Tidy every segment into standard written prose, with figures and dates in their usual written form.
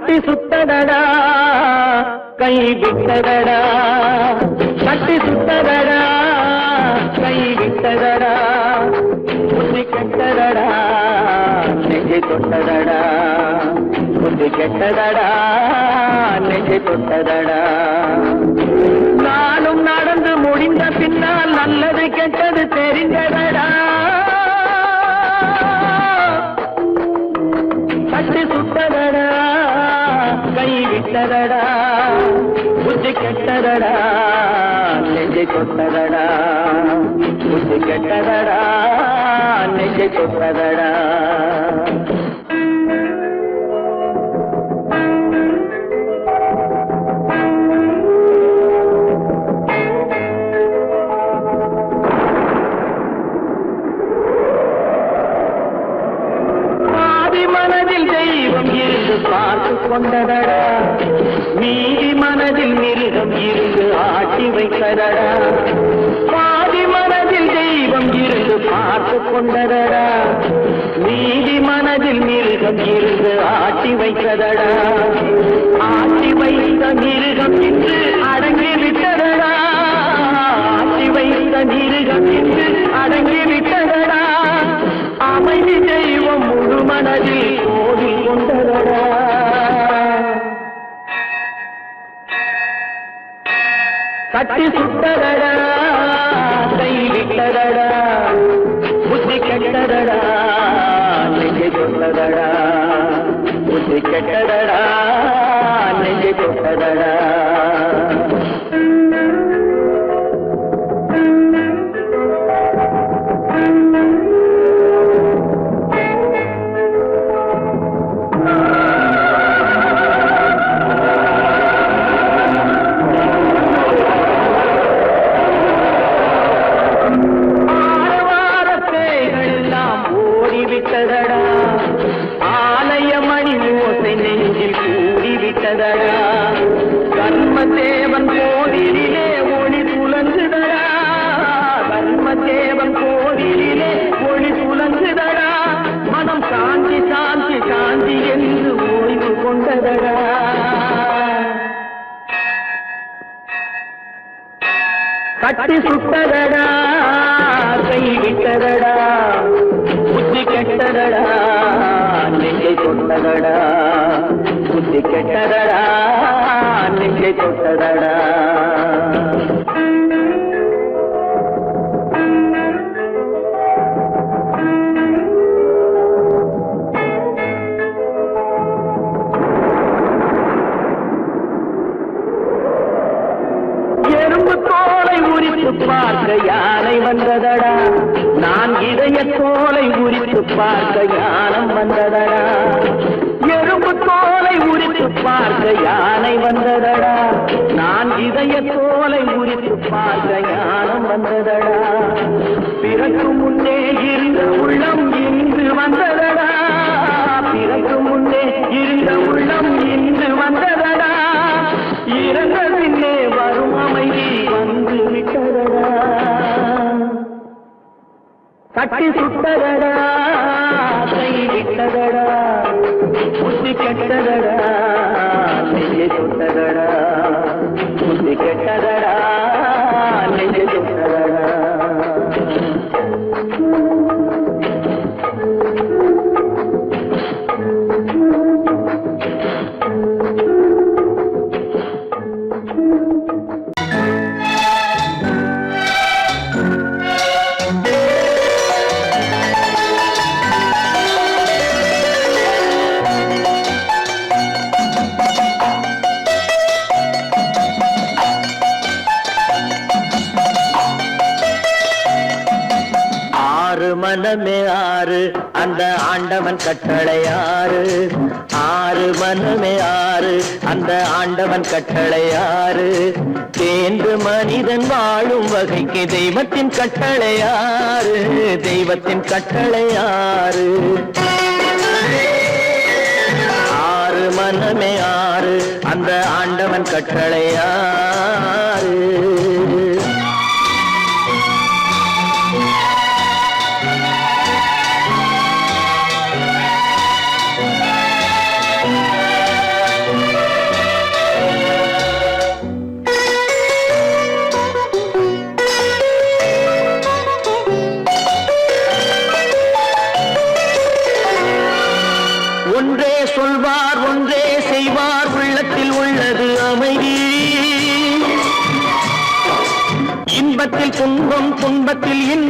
கட்டி சுத்தடடா கை விட்டதடா, கட்டி சுத்தடடா கை விட்டதடா, புத்தி கெட்டதடா நெஞ்சை தொட்டதடா, புத்தி கெட்டதடா நெஞ்சை தொட்டதடா. நானும் நடந்து முடிந்த பின்னால் நல்லது கெட்டது தெரிந்ததடா, கட்டி சுட்டதடா கை விட்டதடா, புத்தி கெட்டதடா நெஞ்சை தொட்டதடா, புத்தி கெட்டதடா நெஞ்சை தொட்டதடா. மனதில் தெய்வம் இருந்து பார்த்து கொண்டதடா, மீதி மனதில் மிருகம் இருந்து ஆட்டி வைத்ததடா, பாதி மனதில் தெய்வம் இருந்து பார்த்து கொண்டதடா, மீதி மனதில் மிருகம் இருந்து ஆட்டி வைத்ததடா, ஆட்டி வைத்த மிருகம் இன்று அடங்கி விட்டதடா, ஆட்டி வைத்த மிருகம் இன்று அடங்கி விட்டதடா, அமைதி தெய்வம் முழு மனதில் கோவில் கொண்டதடா. கட்டி சுட்டதடா கை விட்டதடா, புத்தி கெட்டதடா நெஞ்சை தொட்டதடா, புத்தி கெட்டதடா நெஞ்சை தொட்டதடா. கர்மதேவன் கோவிலிலே ஒளி துலங்குதடா, கர்மதேவன் கோவிலிலே ஒளி துலங்குதடா, மனம் சாந்தி சாந்தி சாந்தி என்று ஓய்வு கொண்டதடா. கட்டி சுட்டதடா கை விட்டதடா, புத்தி கெட்டதடா நெஞ்சை தொட்டதடா, புத்தி கெட்டதடா நெஞ்சை தொட்டதடா. எறும்பு தோலை உரித்து பார்க்க யானை வந்ததடா, நான் இதய தோலை உரித்து பார்க்க யானம் வந்ததடா, எறும்பு தோலை உரித்து பார்க்க யானை வந்ததடா, நான் இதய தோலை உரித்து பார்க்க யானம் வந்ததடா, பிறகு முன்னே இருந்த உள்ளம் இன்று வந்ததடா, பிறகு முன்னே இருந்த உள்ளம் இன்று வந்ததடா, இறந்த பின்னே வரும் அமைதி வந்து விட்டதடா. கட்டி சுட்டதடா கை விட்டதடா, புத்தி கெட்டதடா நெஞ்சை தொட்டதடா, புத்தி கெட்டதடா நெஞ்சை தொட்டதடா. மனமே ஆறு அந்த ஆண்டவன் கட்டளை ஆறு, ஆறு மனமே ஆறு அந்த ஆண்டவன் கட்டளை ஆறு, தேர்ந்து மனிதன் வாழும் வகைக்கு தெய்வத்தின் கட்டளை ஆறு, தெய்வத்தின் கட்டளை ஆறு. ஆறு மனமே ஆறு அந்த ஆண்டவன் கட்டளை ஆறு.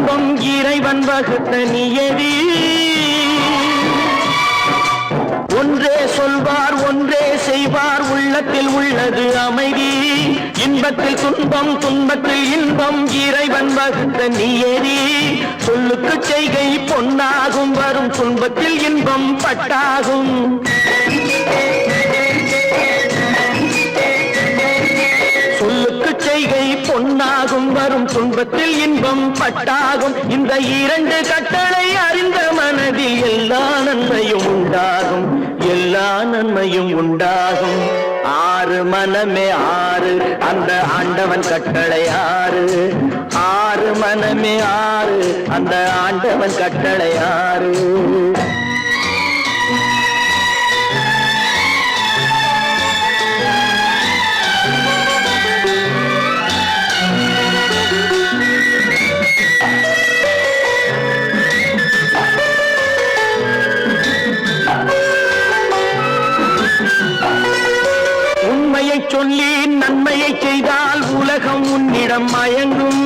துன்பம் இறைவன் வகுத்த நியதி. ஒன்றே சொல்வார் ஒன்றே செய்வார், உள்ளத்தில் உள்ளது அமைதி. இன்பத்தில் துன்பம் துன்பத்தில் இன்பம் இறைவன் வகுத்த நியதி. சொல்லுக்கு செய்கை பொன்னாகும், வரும் துன்பத்தில் இன்பம் பட்டாகும். சொல்லுக்கு செய்கை பொன்னாகும், வரும் துன்பத்தில் இன்பம் பட்டாகும். இந்த இரண்டு கட்டளை அறிந்த மனதில் எல்லா நன்மையும் உண்டாகும், எல்லா நன்மையும் உண்டாகும். ஆறு மனமே ஆறு, அந்த ஆண்டவன் கட்டளை ஆறு. ஆறு மனமே ஆறு, அந்த ஆண்டவன் கட்டளை ஆறு. சொல்லி நன்மையை செய்தால் உலகம் உன்னிடம் மயங்கும்.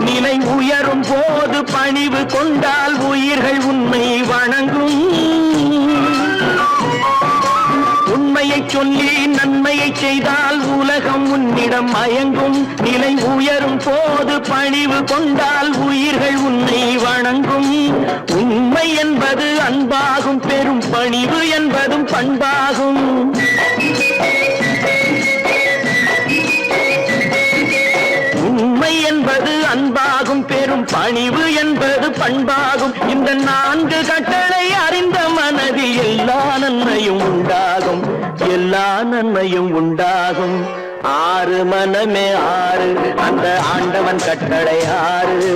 நிலை உயரும் போது பணிவு கொண்டால் உயிர்கள் உன்னை வணங்கும். உண்மையை சொல்லி நன்மையை செய்தால் உலகம் உன்னிடம் மயங்கும். நிலை உயரும் போது பணிவு கொண்டால் உயிர்கள் உன்னை வணங்கும். உண்மை என்பது அன்பாகும், பெரும் பணிவு என்பதும் பண்பாகும். உண்மை என்பது அன்பாகும், பெரும் பணிவு என்பது பண்பாகும். இந்த நான்கு கட்டளை அறிந்த மனதில் எல்லா நன்மையும் உண்டாகும், எல்லா நன்மையும் உண்டாகும். ஆறு மனமே ஆறு, அந்த ஆண்டவன் கட்டளை ஆறு.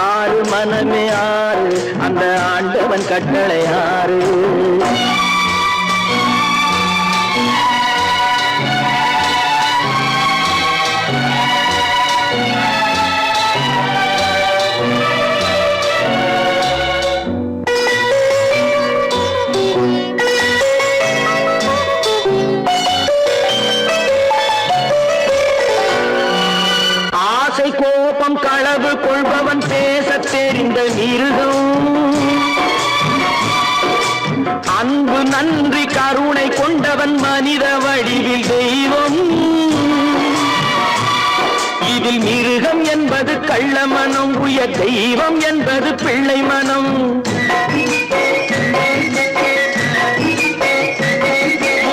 ஆறு மனமே ஆறு, அந்த ஆண்டவன் கட்டளை ஆறு. கோபம் களவு கொள்பவன் பேச தெரிந்த மிருகம். அன்பு நன்றி கருணை கொண்டவன் மனித வடிவில் தெய்வம். இதில் மிருகம் என்பது கள்ள மனம், உயர் தெய்வம் என்பது பிள்ளை மனம்.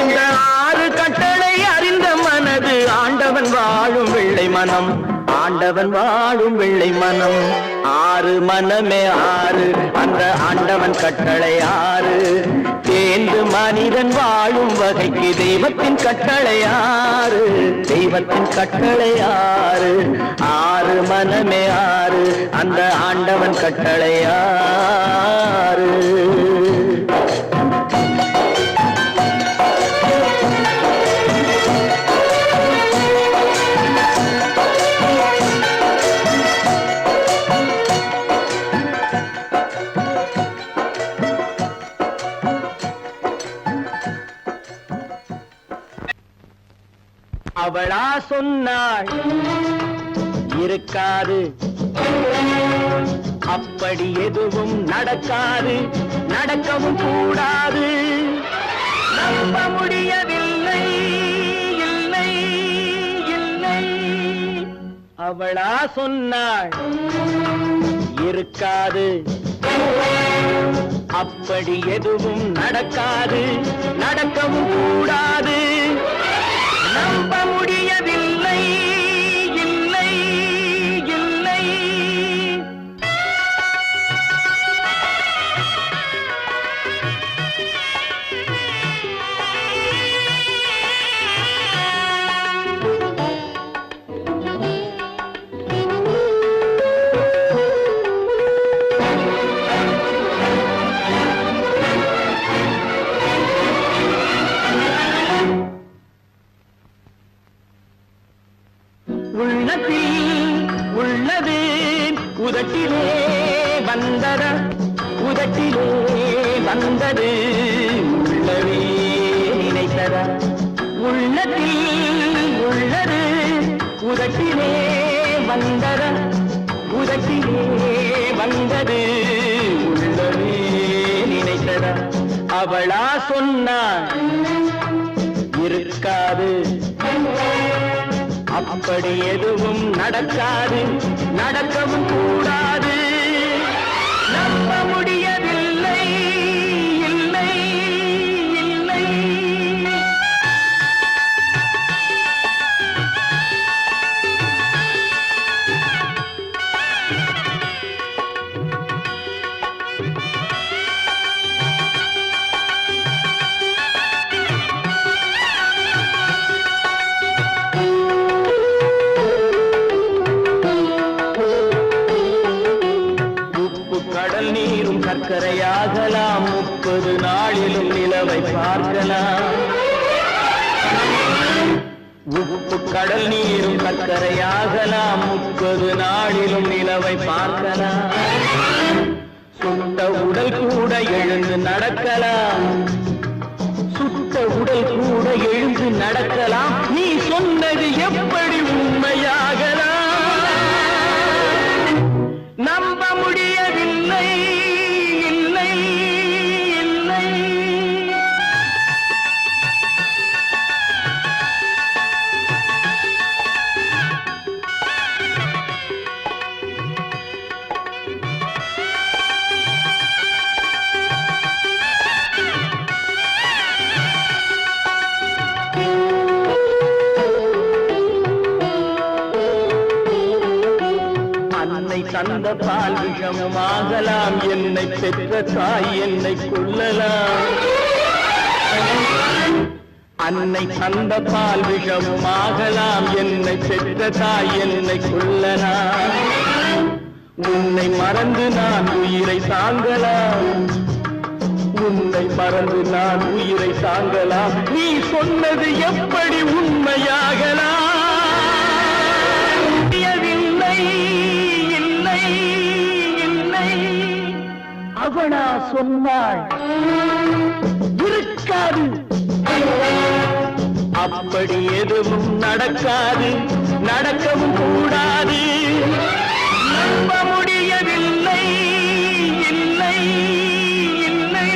இந்த ஆறு கட்டளை அறிந்த மனது ஆண்டவன் வாழும் வெள்ளை மனம், ஆண்டவன் வாழும் வெள்ளை மனம். ஆறு மனமே ஆறு, அந்த ஆண்டவன் கட்டளை ஆறு. தேர்ந்து மனிதன் வாழும் வகைக்கு தெய்வத்தின் கட்டளை ஆறு, தெய்வத்தின் கட்டளை ஆறு. ஆறு மனமே ஆறு, அந்த ஆண்டவன் கட்டளை ஆறு. அவளா சொன்னாள் இருக்காது, அப்படி எதுவும் நடக்காது, நடக்கவும் கூடாது. நம்ப முடியவில்லை, இல்லை இல்லை. அவளா சொன்னாள் இருக்காது, அப்படி எதுவும் நடக்காது, நடக்கவும் கூடாது. நம்ப முடியவில்லை, இல்லை இல்லை. உள்ளது உதட்டிலே வந்தத, உதட்டிலே வந்தது உள்ளவே நினைத்தத. உள்ளத்தில் உள்ளது உதட்டிலே வந்தத, அவளா சொன்னாள் இருக்காது, அப்படி எதுவும் நடக்காது, நடக்கவும் கூடாது. நம்ப முடியவில்லை, இல்லை இல்லை. சர்க்கரையாகலாம், 30 நாளிலும் நிலவை பார்க்கலாம். உப்பு கடல் நீரும் சர்க்கரையாகலாம், 30 நாளிலும் நிலவை பார்க்கலாம். சுட்ட உடல் கூட எழுந்து நடக்கலாம், சுட்ட உடல் கூட எழுந்து நடக்கலாம். நீ சொன்னது எப்படி உண்மையாகலாம்? நம்ப முடியவில்லை. தந்த பால் விஷமும் ஆகலாம், என்னை பெற்ற தாய் என்னை கொள்ளலாம். அன்னை தந்த பால் விஷமும் ஆகலாம், என்னை பெற்ற தாய் என்னை கொள்ளலாம். உன்னை மறந்து நான் உயிரை தாங்கலாம், உன்னை மறந்து நான் உயிரை தாங்கலாம். நீ சொன்னது எப்படி உண்மையாகலாம்? அவளா சொன்னாள் இருக்காது, அப்படி எதுவும் நடக்காது, நடக்கவும் கூடாது. நம்ப முடியவில்லை, இல்லை இல்லை.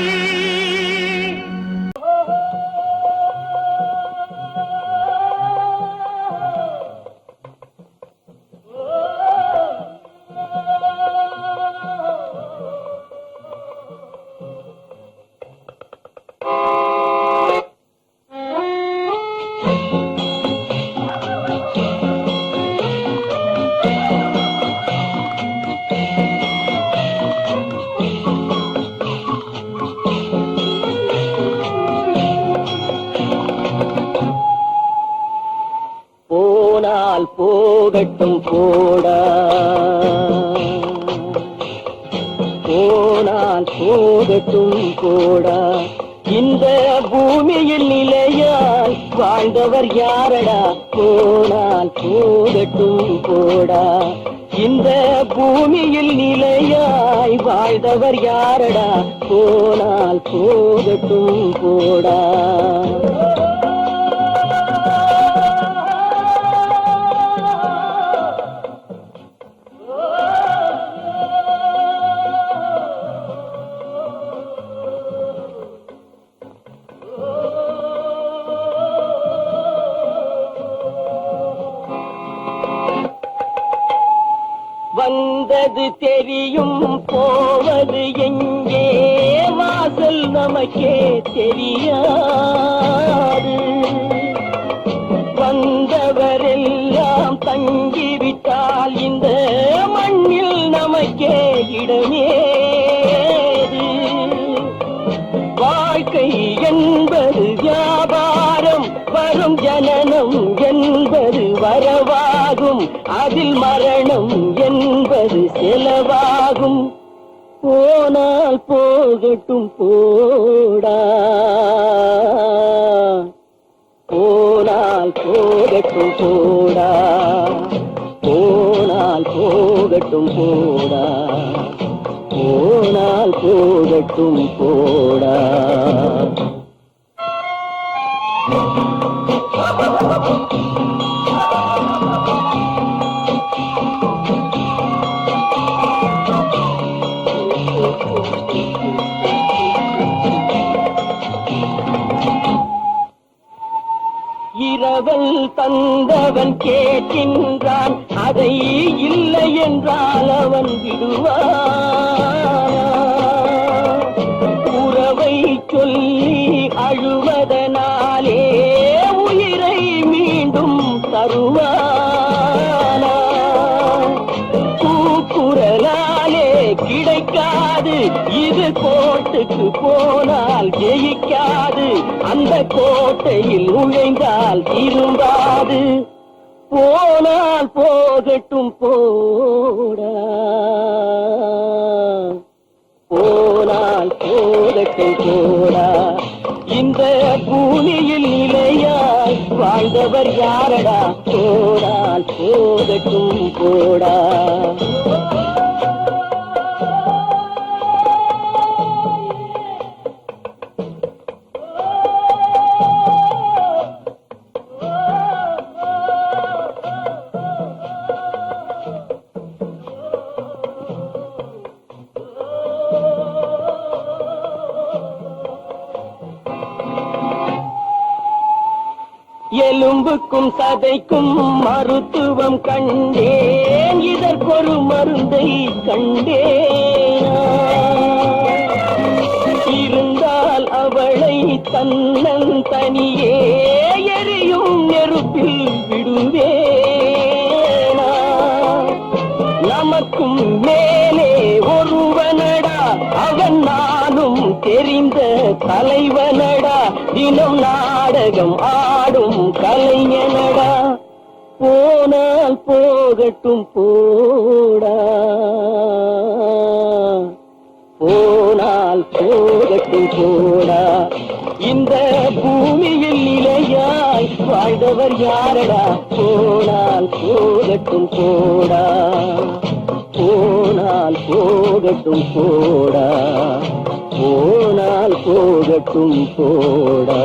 போனால் போகட்டும் போடா, போனால் போகட்டும் போடா. இந்த பூமியில் நிலையால் வாழ்ந்தவர் யாரடா? போனால் போகட்டும் போடா. இந்த பூமியில் நிலையாய் வாழ்ந்தவர் யாரடா? போனால் போகட்டும் போடா. வந்தது தெரியும், போவது எங்கே? வாசல் நமக்கே தெரியாது. வந்தவரெல்லாம் தங்கிவிட்டால் இந்த மண்ணில் நமக்கே இடமேது. வாழ்க்கை என்பது வியாபாரம், வரும் ஜனனம் என்பது வரவாகும், அதில் மரணம் என்பது செலவாகும். போனால் போகட்டும் போடா, போனால் போகட்டும் போடா, போனால் போகட்டும் போடா, போனால் போகட்டும் போடா. அவன் கேட்கின்றான், அதை இல்லை என்றால் அவன் விடுவான். உறவை சொல்லி அழுவதனாலே உயிரை மீண்டும் தருவானா? கூக்குரலாலே கிடைக்காது, இது கோட்டுக்கு போனால் ஜெயிக்காது, அந்த கோட்டையில் நுழைந்தால் திரும்பாது. போனால் போகட்டும் போடா, போனால் போகட்டும் போடா. இந்த பூமியில் நிலையாய் வாழ்ந்தவர் யாரடா? போனால் போகட்டும் போடா. எலும்புக்கும் சதைக்கும் மருத்துவம் கண்டேன், இதற்கொரு மருந்தை கண்டேன். இருந்தால் அவளை தன்னன் தனியே எரியும் நெருப்பில் விடுவேனா? நமக்கும் மேலே ஒருவனடா, அவன் நானும் தெரிந்த தலைவனடா, தினம் நாடகம் ஆடும் கலைஞனடா. போனால் போகட்டும் போடா, போனால் போகட்டும் போடா. இந்த பூமியில் நிலையாய் வாழ்ந்தவர் யாரடா? போனால் போகட்டும் போடா, போனால் போகட்டும் போடா, போனால் போகட்டும் போடா.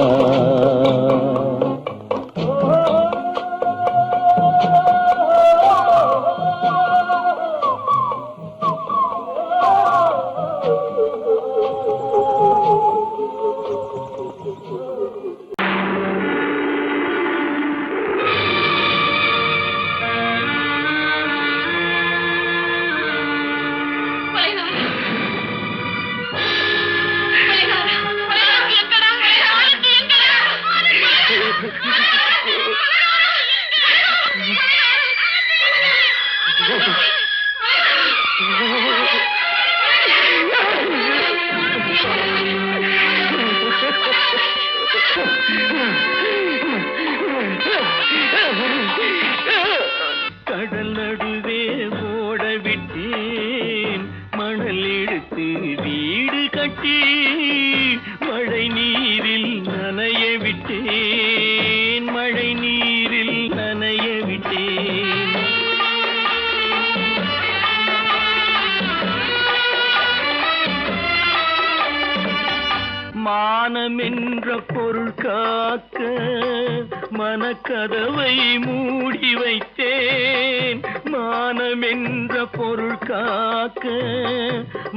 கடல் நடுவே ஓடவிட்டேன், மணல் எடுத்து வீடு கட்டி மழை நீரில் நனைய விட்டேன், மழை நீரில் நனைய விட்டேன். மானம் என்ற பொருள் காக்க மனக்கதவை மூடி வைத்தேன், மானம் என்ற பொருள் காக்க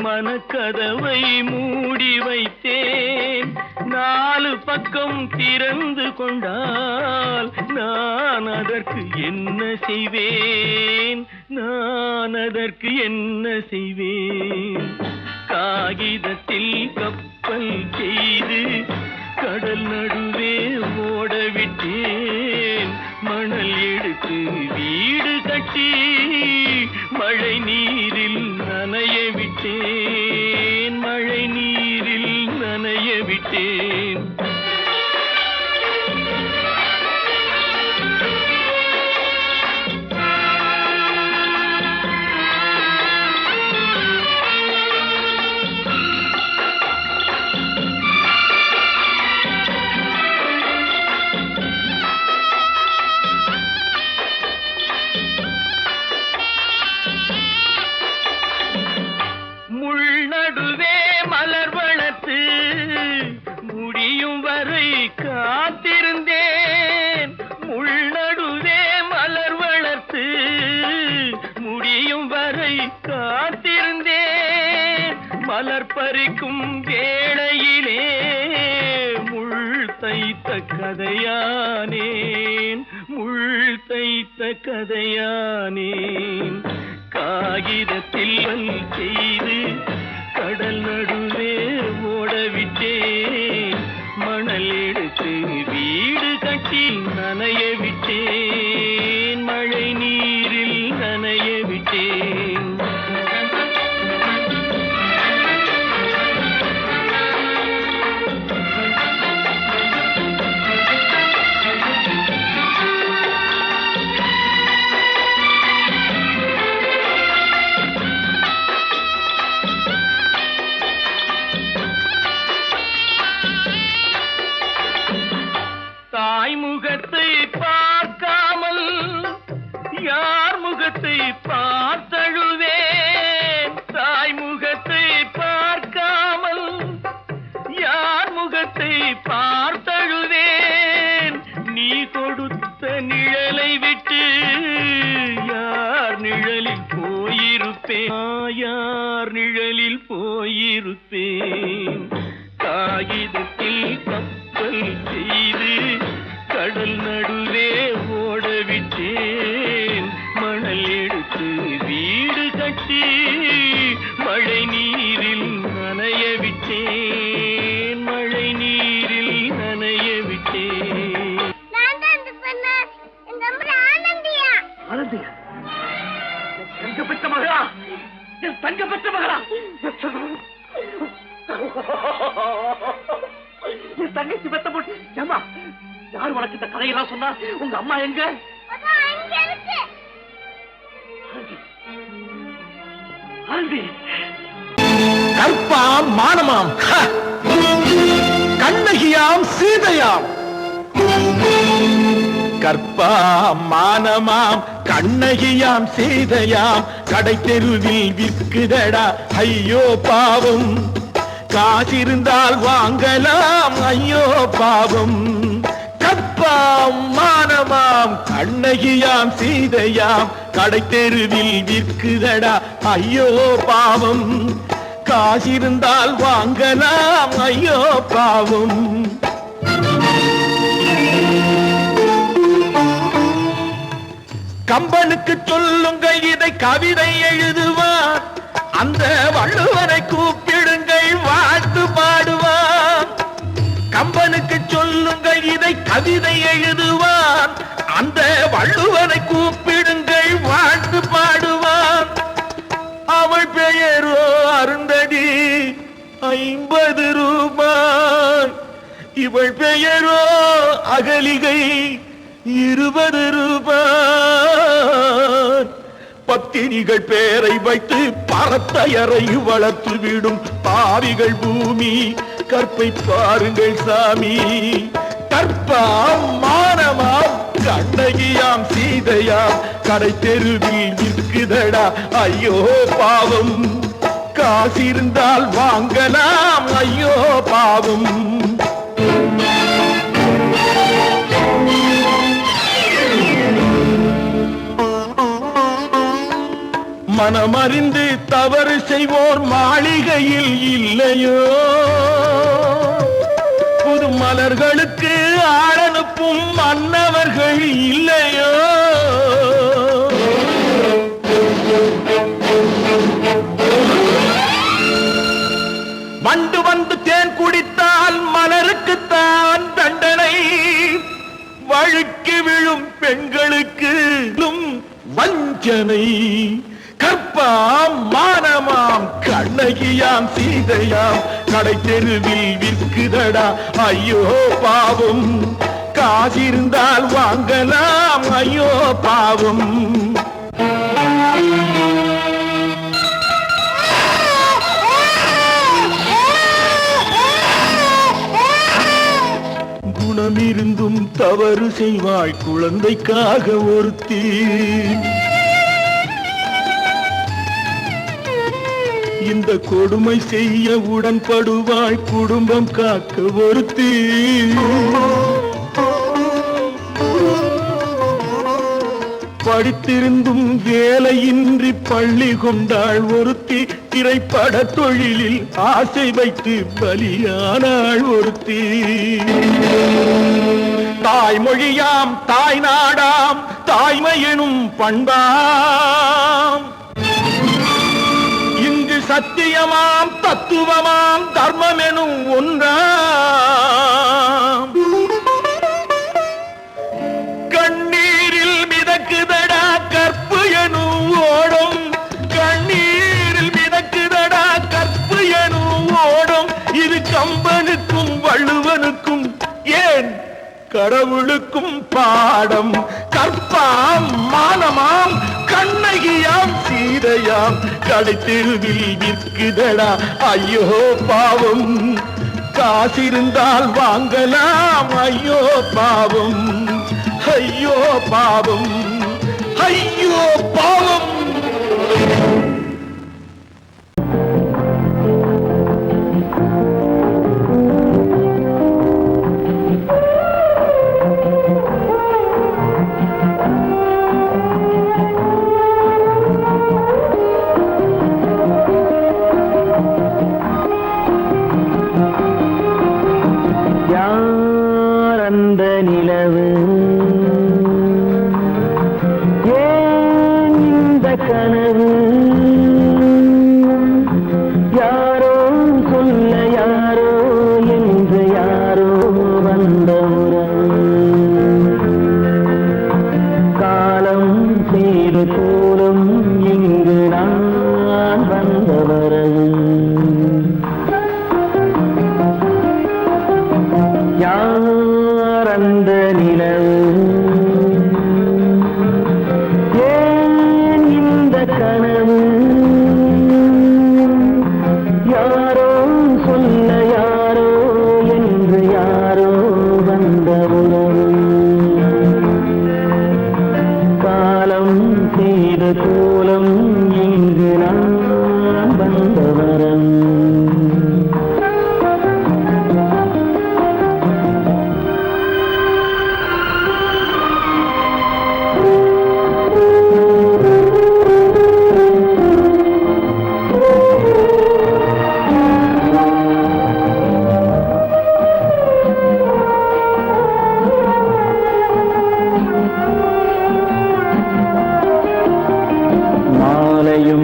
மனக்கதவை மூடி வைத்தேன். நாலு பக்கம் திறந்து கொண்டால் நான் அதற்கு என்ன செய்வேன், நான் அதற்கு என்ன செய்வேன்? காகிதத்தில் கப்பல் செய்து கடல் நடுவே ஓடவிட்டேன், மணல் எடுத்து வீடு கட்டி மழை நீரில் நனைய விட்டேன், மழை நீரில் நனைய விட்டேன். நடுவே மலர் வளர்த்து முடியும் வரை காத்திருந்தேன், முள் நடுவே மலர் வளர்த்து முடியும் வரை காத்திருந்தேன். மலர் பறிக்கும் வேளையிலே முள் தைத்த கதையானேன், கைக்குள் தைத்த கதையானேன் காகிதத்தில் செய்து கடல் நடுவே ஓடவிட்டேன் மணல் எடுத்து வீடு கட்டி நனைய விட்டேன் மழை நீரில் நனைய விட்டேன் முகத்தை பார்க்காமல் யார் முகத்தை பார்த்தழுவேன் தாய் முகத்தை பார்க்காமல் யார் முகத்தை பார்த்தழுவேன் நீ கொடுத்த நிழலை விட்டு யார் நிழலில் போயிருப்பேன் யார் நிழலில் போயிருப்பேன் காகிதத்தில் கப்பல் செய்து கடல் நடுவே ஓடவிட்டேன் மணல் எடுத்து வீடு கட்டி மழை நீரில் நனைய விட்டேன் மழை நீரில் நனைய விட்டேன் தங்க பெற்ற மகளா தங்க பெற்ற மகளா தங்கச்சி பெத்த போட்டு ஏமா யார் உனக்கு இந்த கதையெல்லாம் சொன்னா உங்க அம்மா எங்க கற்பாம் மானமாம் கண்ணகியாம் சீதையாம் கற்பாம் மானமாம் கண்ணகியாம் சீதையாம் கடை தெருவில் விற்குதடா ஐயோ பாவம் காசிருந்தால் வாங்கலாம் ஐயோ பாவம் கற்பாம் மானமாம் கண்ணகியாம் சீதையாம் கடை தெருவில் விற்குதடா ஐயோ பாவம் காசிருந்தால் வாங்கலாம் ஐயோ பாவம் கம்பனுக்கு சொல்லுங்கள் இதை கவிதை எழுதுவார் அந்த வள்ளுவரை கூப்பிடுங்கள் வாழ்த்து பாடுவார் கம்பனுக்கு சொல்லுங்கள் இதை கவிதை எழுதுவார் அந்த வள்ளுவரை கூப்பிடுங்கள் வாழ்த்து பாடுவார் அவள் பெயரோ அருந்ததி 50 ரூபாய் இவள் பெயரோ அகலிகை 20 ரூபாய் பத்தினிகள் பேரை வைத்து பரத்தையரை வளர்த்து விடும் பாவிகள் பூமி கற்பை பாருங்கள் சாமி கற்பாம் மானமாம் கண்ணகியாம் சீதையாம் கடை தெருவில் விற்குதடா ஐயோ பாவம் காசிருந்தால் வாங்கலாம் ஐயோ பாவம் மனமறிந்து தவறு செய்வோர் மாளிகையில் இல்லையோ புது மலர்களுக்கு ஆளனுப்பும் மன்னவர்கள் இல்லையோ வண்டு வந்து தேன் குடித்தால் மலருக்குத்தான் தண்டனை வழுக்கி விழும் பெண்களுக்கு வஞ்சனை கற்பாம் மானமாம் கண்ணகியாம் சீதையாம் கடை தெருவில் விற்குதடா ஐயோ பாவம் காசிருந்தால் வாங்கலாம் ஐயோ பாவம் குணமிருந்தும் தவறு செய்வாய் குழந்தைக்காக ஒருத்தி இந்த கொடுமை செய்ய உடன்படுவாய் குடும்பம் காக்க ஒருத்தி படித்திருந்தும் வேலையின்றி பள்ளி கொண்டாள் ஒருத்தி, திரைப்பட தொழிலில் ஆசை வைத்து பலியானாள் ஒருத்தி. தாய்மொழியாம் தாய் நாடாம் தாய்மையெனும் பண்பாம், இங்கு சத்தியமாம் தத்துவமாம் தர்மமெனும் ஒன்றாம். கண்ணீரில் மிதக்குதடா கற்பு எனும் ஓடும், கண்ணீரில் மிதக்குதடா கற்பு எனும் ஓடும். இது கம்பனுக்கும் வள்ளுவனுக்கும் ஏன் கடவுளுக்கும் பாடம். கற்பாம் மானமாம் கண்ணகியாம் சீதையாம் கடைத்தெருவில் விற்குதடா ஐயோ பாவம். காசிருந்தால் வாங்கலாம் ஐயோ பாவம், ஐயோ பாவம், ஐயோ பாவம்.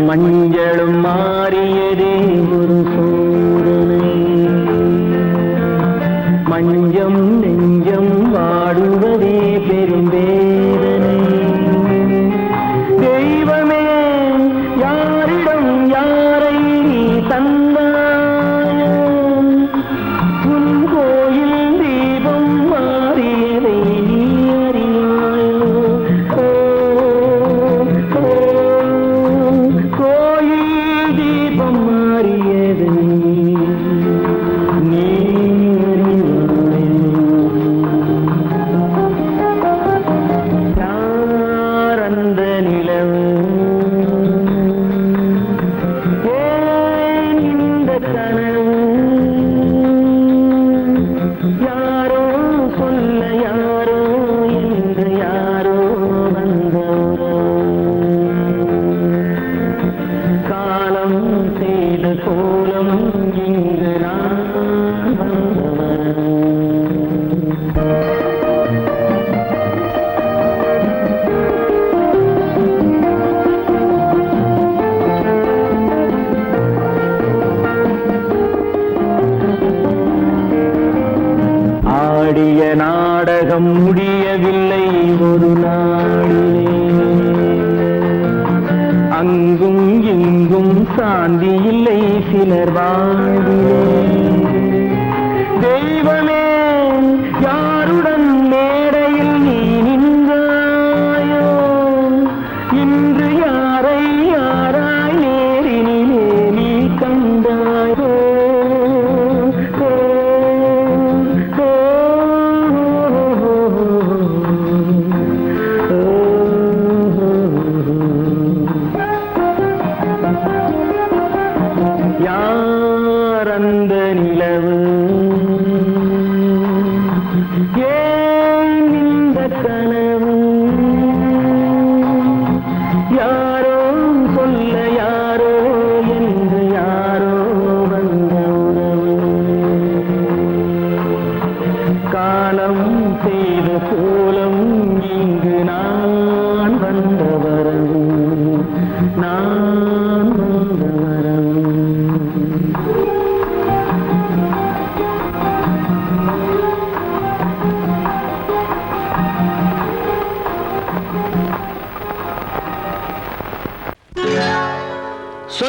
மஞ்சளும் மாறியதே ஒரு சோதனை, மஞ்சம் நெஞ்சம் வாடுவதே பெரும் வேதனை. தெய்வமே யாரிடம் யாரை நீ தந்தாயோ, உன் கோயில் தீபம் மாறியதை நீ அறியாயோ. ஆடிய நாடகம் முடியவில்லை ஒரு நாளிலே, அங்கும் இங்கும் சாந்தி இல்லை சிலர் வாழ்விலே. தெய்வமே யாருடன் மேடையில் நீ நின்றாயோ, இன்று யாரை யாராய் நேரினிலே நீ கண்டாயோ. யாரந்த நிலவு, ஏன் இந்த கனவு,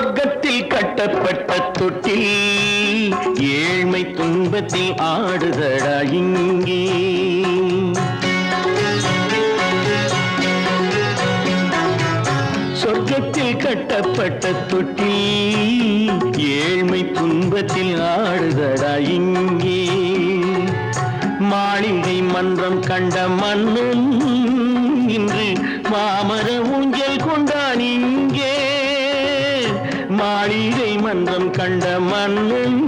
சொர்க்கத்தில் கட்டப்பட்ட தொட்டில் ஏழ்மை துன்பத்தில் ஆடுதடா இங்கே. சொர்க்கத்தில் கட்டப்பட்ட தொட்டில் ஏழ்மை துன்பத்தில் ஆடுதடா இங்கே. மாளிகை மன்றம் கண்ட மன்னன் இன்று மாமர ஊஞ்சல் கொண்டான் இங்கே. மாளிகை மன்றம் கண்ட மன்னன்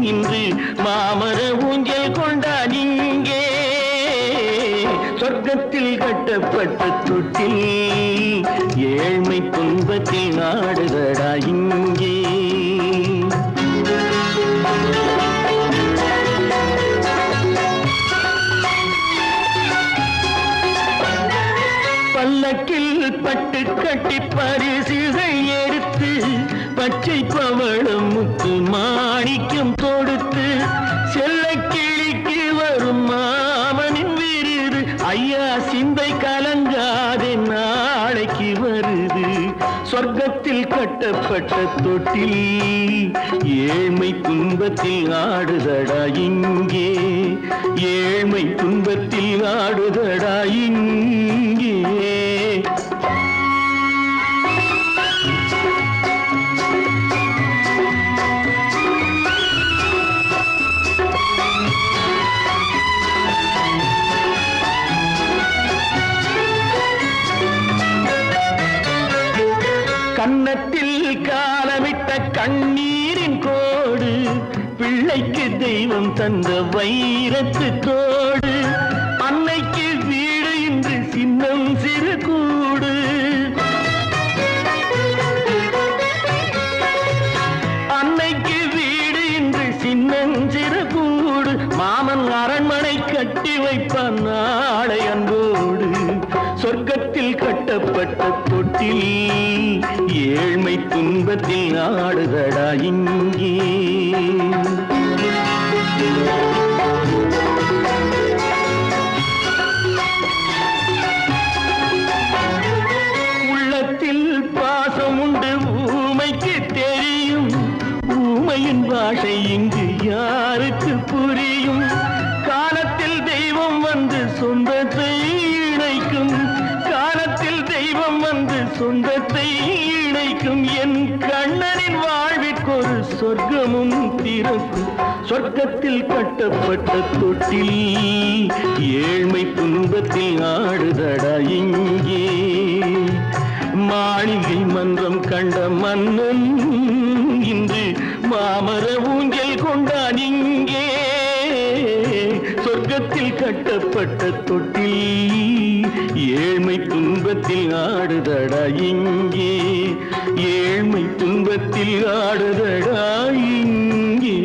இன்று மாமர ஊஞ்சல் கொண்டான் இங்கே. சொர்க்கத்தில் கட்டப்பட்ட தொட்டில் ஏழ்மை துன்பத்தில் ஆடுதடா இங்கே. பல்லக்கில் பட்டு கட்டி பரிசுகள் எடுத்து பச்சை பவளம் முத்து மாணிக்கம் தொடுத்து செல்ல கிளிக்கு வரும் மாமனின் விருது. ஐயா சிந்தை கலங்காதே நாளைக்கு வருது. சொர்க்கத்தில் கட்டப்பட்ட தொட்டில் ஏழ்மை துன்பத்தில் ஆடுதடா இங்கே. ஏழ்மை துன்பத்தில் ஆடுதடா இங்கே. கன்னத்தில் காலமிட்ட கண்ணீரின் கோடு பிள்ளைக்கு தெய்வம் தந்த வைரத்து கோடு. அன்னைக்கு வீடு இன்று சின்னம் சிறு கூடு. அன்னைக்கு வீடு இன்று சின்னம் சிறு கூடு. மாமன் அரண்மனை கட்டி வைப்பான் நாளை அன்போடு. சொர்க்கத்தில் கட்டப்பட்ட தொட்டில் ஏழ்மை துன்பத்தில் ஆடுதடா இங்கே. உள்ளத்தில் பாசம் உண்டு ஊமைக்கு தெரியும். ஊமையின் பாஷை இங்கு யாருக்கு புரியும்? காலத்தில் தெய்வம் வந்து சொந்தத்தை இணைக்கும். காலத்தில் தெய்வம் வந்து சொந்தத்தை இணைக்கும். என் கண்ணனின் வாழ்விற்கொரு சொர்க்கமும் திறக்கும். சொர்க்கத்தில் கட்டப்பட்ட தொட்டில் ஏழ்மை துன்பத்தில் ஆடுதடா இங்கே. மாளிகை மன்றம் கண்ட மன்னன் இன்று மாமர ஊஞ்சல் கொண்டான் இங்கே. சொர்க்கத்தில் கட்டப்பட்ட தொட்டில் ஏழ்மை துன்பத்தில் ஆடுதடா இங்கே. ஏழ்மை துன்பத்தில் ஆடுதடா இங்கே.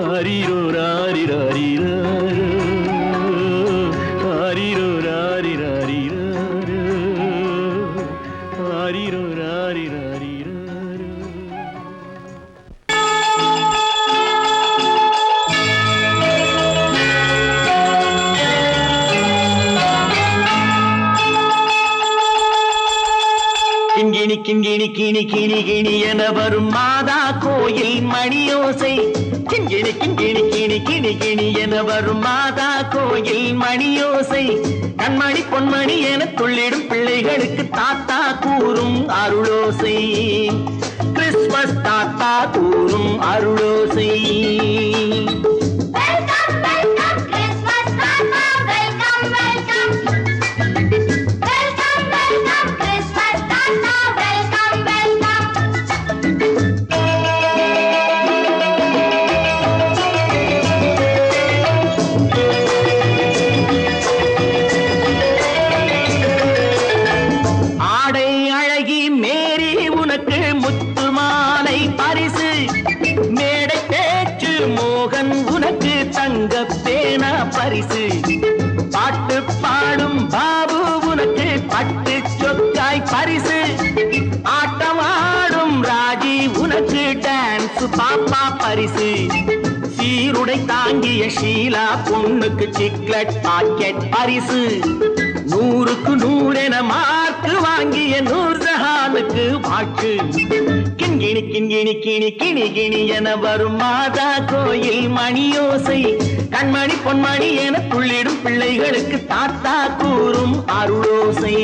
ஆரிரோ ராரிராரிரோ ஆரிரோ ராரிராரிரோ ஆரிரோ ராரிராரிரோ. கிண்கிணி கிண்கிணி கிணி கிணி கிணி என வரும் மாதா கோயில் மணியோசை. கிண்கிணி கிண்கிணி கிணி கிணி கிணி என வரும் மாதா கோயில் மணியோசை. கண்மணி பொன்மணி என துள்ளிடும் பிள்ளைகளுக்கு தாத்தா கூறும் அருளோசை. கிறிஸ்துமஸ் தாத்தா கூறும் அருளோசை. பரிசு பாட்டு பாடும் பாபு உனக்கு பட்டு சொக்காய் பரிசு. ஆட்டமாடும் ராஜி உனக்கு டான்ஸ் பாப்பா பரிசு. சீருடை தாங்கிய ஷீலா பொண்ணுக்கு சிக்லெட் பாக்கெட் பரிசு. 100க்கு 100 என மார்க் வாக்கு வாங்கிய நூர்ஜஹானுக்கு வாக்கு. கிண்கிணி கிண்கிணி கிணி கிணி கிணி என வரும் மாதா கோயில் மணியோசை. கண்மணி பொன்மணி என துள்ளிடும் பிள்ளைகளுக்கு தாத்தா கூறும் அருளோசை.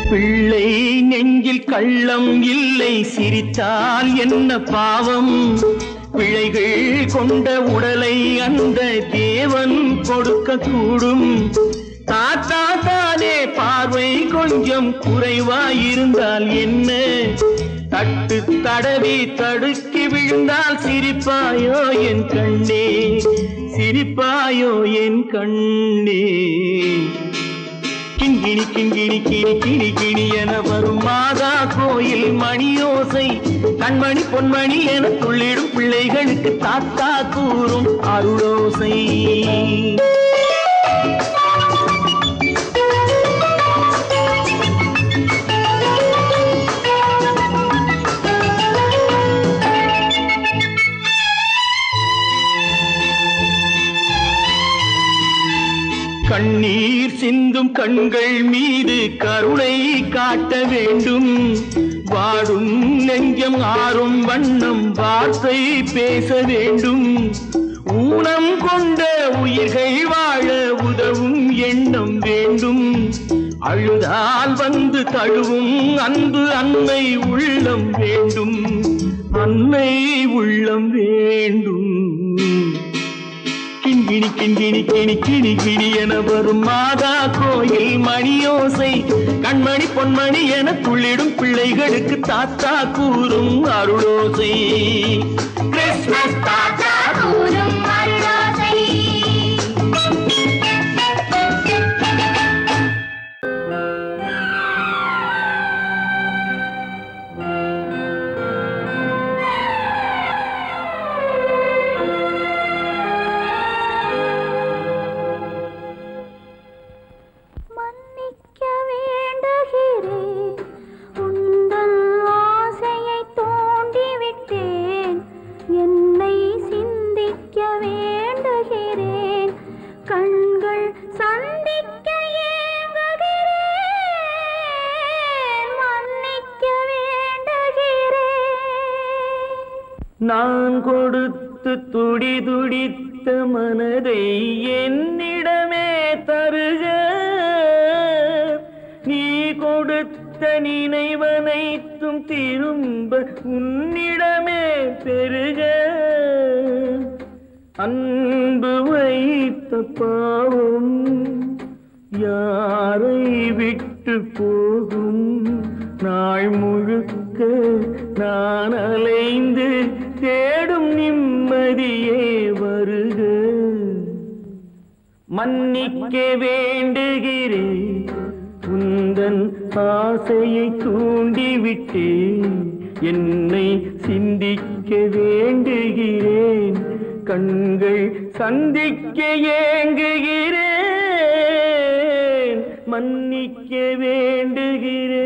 பிள்ளை நெஞ்சில் கள்ளம் இல்லை, சிரித்தால் என்ன பாவம். பிழைகள் கொண்ட உடலை அந்த தேவன் கொடுக்க கூடும். தாத்தா தானே பார்வை கொஞ்சம் குறைவாயிருந்தால் என்ன? தட்டு தடவி தடுக்கி விழுந்தால் சிரிப்பாயோ என் கண்ணே, சிரிப்பாயோ என் கண்ணே. கிண்கிணி கிண்கிணி கிணி கிணி கிணி என வரும் மாதா கோயில் மணியோசை. கண்மணி பொன்மணி என துள்ளிடும் பிள்ளைகளுக்கு தாத்தா கூறும் அருளோசை. கண்ணீர் சிந்தும் கண்கள் மீது கருணை காட்ட வேண்டும். வாடும் நெஞ்சம் ஆறும் வண்ணம் வார்த்தை பேச வேண்டும். ஊனம் கொண்ட உயிர்கள் வாழ உதவும் எண்ணம் வேண்டும். அழுதால் வந்து தழுவும் அன்பு அன்னை உள்ளம் வேண்டும், அன்னை உள்ளம் வேண்டும். கிண்கிணி கிண்கிணி கிணி கிணி கிணி என வரும் மாதா கோயில் மணியோசை. கண்மணி பொன்மணி என துள்ளிடும் பிள்ளைகளுக்கு தாத்தா கூறும் அருளோசை. கிறிஸ்மஸ் தாத்தா கூறும் அருளோசை. நான் கொடுத்து துடி துடித்த மனதை என்னிடமே தருக. நீ கொடுத்த நினைவனைத்தும் திரும்ப உன்னிடமே பெருக. அன்பு வைத்த பாவம் யாரை விட்டு போகும்? நாள் முழுக்க நான் அலைந்து தேடும் நிம்மதியே வருக. மன்னிக்க வேண்டுகிறேன், உந்தன் ஆசையை தூண்டிவிட்டேன். என்னை சிந்திக்க வேண்டுகிறேன், கண்கள் சந்திக்க ஏங்குகிறேன். மன்னிக்க வேண்டுகிறேன்.